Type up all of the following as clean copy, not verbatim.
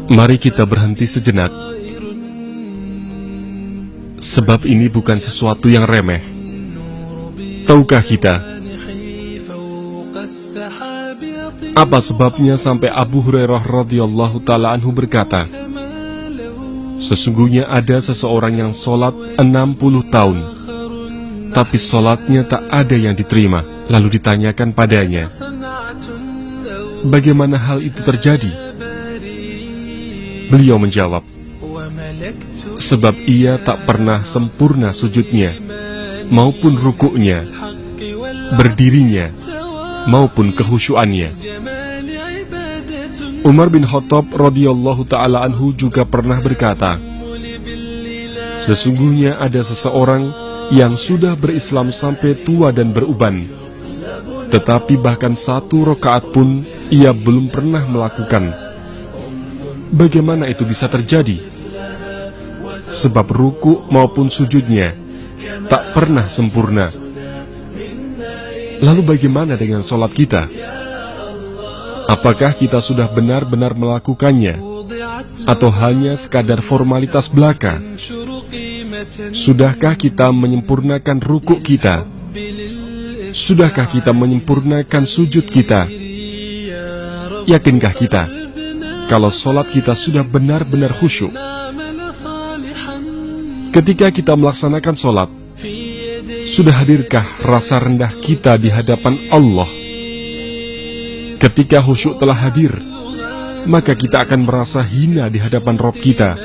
Mari kita berhenti sejenak, sebab ini bukan sesuatu yang remeh. Tahukah kita apa sebabnya sampai Abu Hurairah radhiyallahu ta'ala anhu berkata, sesungguhnya ada seseorang yang sholat 60 tahun, tapi sholatnya tak ada yang diterima. Lalu ditanyakan padanya, bagaimana hal itu terjadi? Beliau menjawab, sebab ia tak pernah sempurna sujudnya, maupun rukuknya, berdirinya, maupun kehusyuannya. Umar bin Khattab radhiyallahu ta'ala anhu juga pernah berkata, sesungguhnya ada seseorang yang sudah berislam sampai tua dan beruban, tetapi bahkan 1 rakaat pun ia belum pernah melakukan. Bagaimana itu bisa terjadi? Sebab ruku maupun sujudnya tak pernah sempurna. Lalu bagaimana dengan sholat kita? Apakah kita sudah benar-benar melakukannya, atau hanya sekadar formalitas belaka? Sudahkah kita menyempurnakan ruku kita? Sudahkah kita menyempurnakan sujud kita? Yakinkah kita kalau sholat kita sudah benar-benar khusyuk? Ketika kita melaksanakan sholat, sudah hadirkah rasa rendah kita di hadapan Allah? Ketika khusyuk telah hadir, maka kita akan merasa hina di hadapan Rabb kita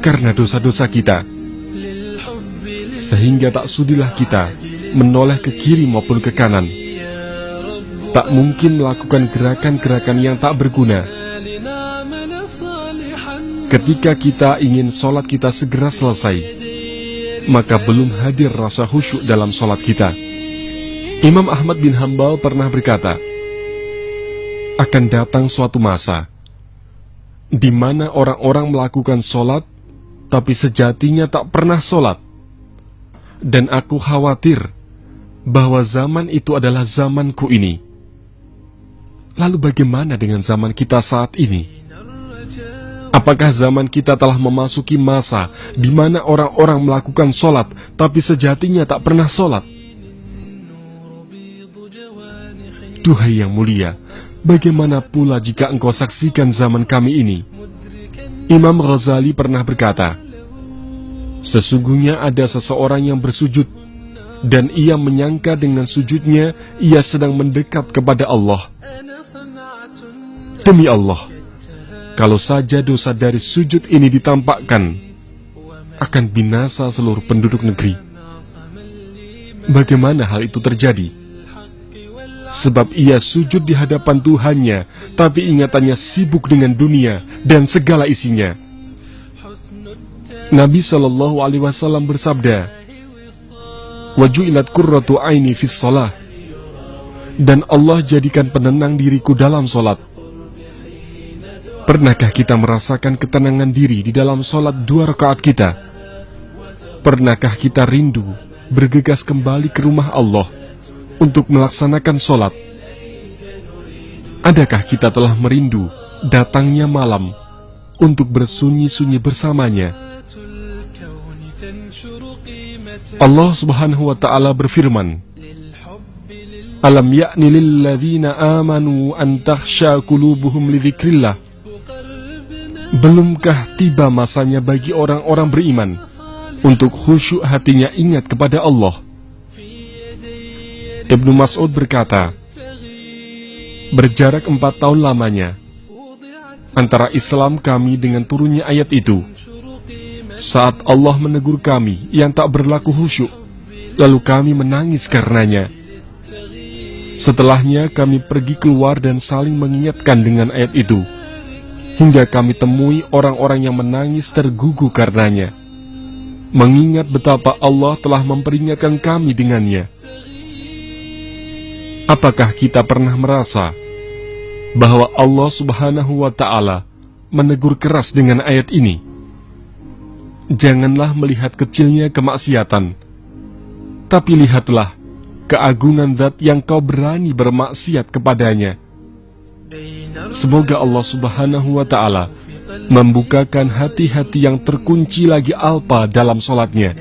karena dosa-dosa kita, sehingga tak sudilah kita menoleh ke kiri maupun ke kanan. Tak mungkin melakukan gerakan-gerakan yang tak berguna. Ketika kita ingin sholat kita segera selesai, maka belum hadir rasa khusyuk dalam sholat kita. Imam Ahmad bin Hanbal pernah berkata, akan datang suatu masa di mana orang-orang melakukan sholat, tapi sejatinya tak pernah sholat. Dan aku khawatir bahwa zaman itu adalah zamanku ini. Lalu bagaimana dengan zaman kita saat ini? Apakah zaman kita telah memasuki masa di mana orang-orang melakukan sholat, tapi sejatinya tak pernah sholat? Duhai yang mulia, bagaimana pula jika engkau saksikan zaman kami ini? Imam Ghazali pernah berkata, sesungguhnya ada seseorang yang bersujud, dan ia menyangka dengan sujudnya ia sedang mendekat kepada Allah. Demi Allah, kalau saja dosa dari sujud ini ditampakkan, akan binasa seluruh penduduk negeri. Bagaimana hal itu terjadi? Sebab ia sujud di hadapan Tuhannya, tapi ingatannya sibuk dengan dunia dan segala isinya. Nabi SAW bersabda, waju'ilat qurratu aini fis shalah, dan Allah jadikan penenang diriku dalam sholat. Pernahkah kita merasakan ketenangan diri di dalam sholat 2 rakaat kita? Pernahkah kita rindu bergegas kembali ke rumah Allah untuk melaksanakan sholat? Adakah kita telah merindu datangnya malam untuk bersunyi-sunyi bersamanya? Allah Subhanahu wa ta'ala berfirman, alam ya'ni lilladzina amanu an takhsha qulubuhum li dzikrillah. Belumkah tiba masanya bagi orang-orang beriman untuk khusyuk hatinya ingat kepada Allah? Ibnu Mas'ud berkata, berjarak 4 tahun lamanya antara Islam kami dengan turunnya ayat itu. Saat Allah menegur kami yang tak berlaku khusyuk, lalu kami menangis karenanya. Setelahnya kami pergi keluar dan saling mengingatkan dengan ayat itu, hingga kami temui orang-orang yang menangis tergugu karenanya, mengingat betapa Allah telah memperingatkan kami dengannya. Apakah kita pernah merasa bahwa Allah Subhanahu wa ta'ala menegur keras dengan ayat ini? Janganlah melihat kecilnya kemaksiatan, tapi lihatlah keagungan Zat yang kau berani bermaksiat kepadanya. Semoga Allah Subhanahu wa ta'ala membukakan hati-hati yang terkunci lagi alpa dalam sholatnya.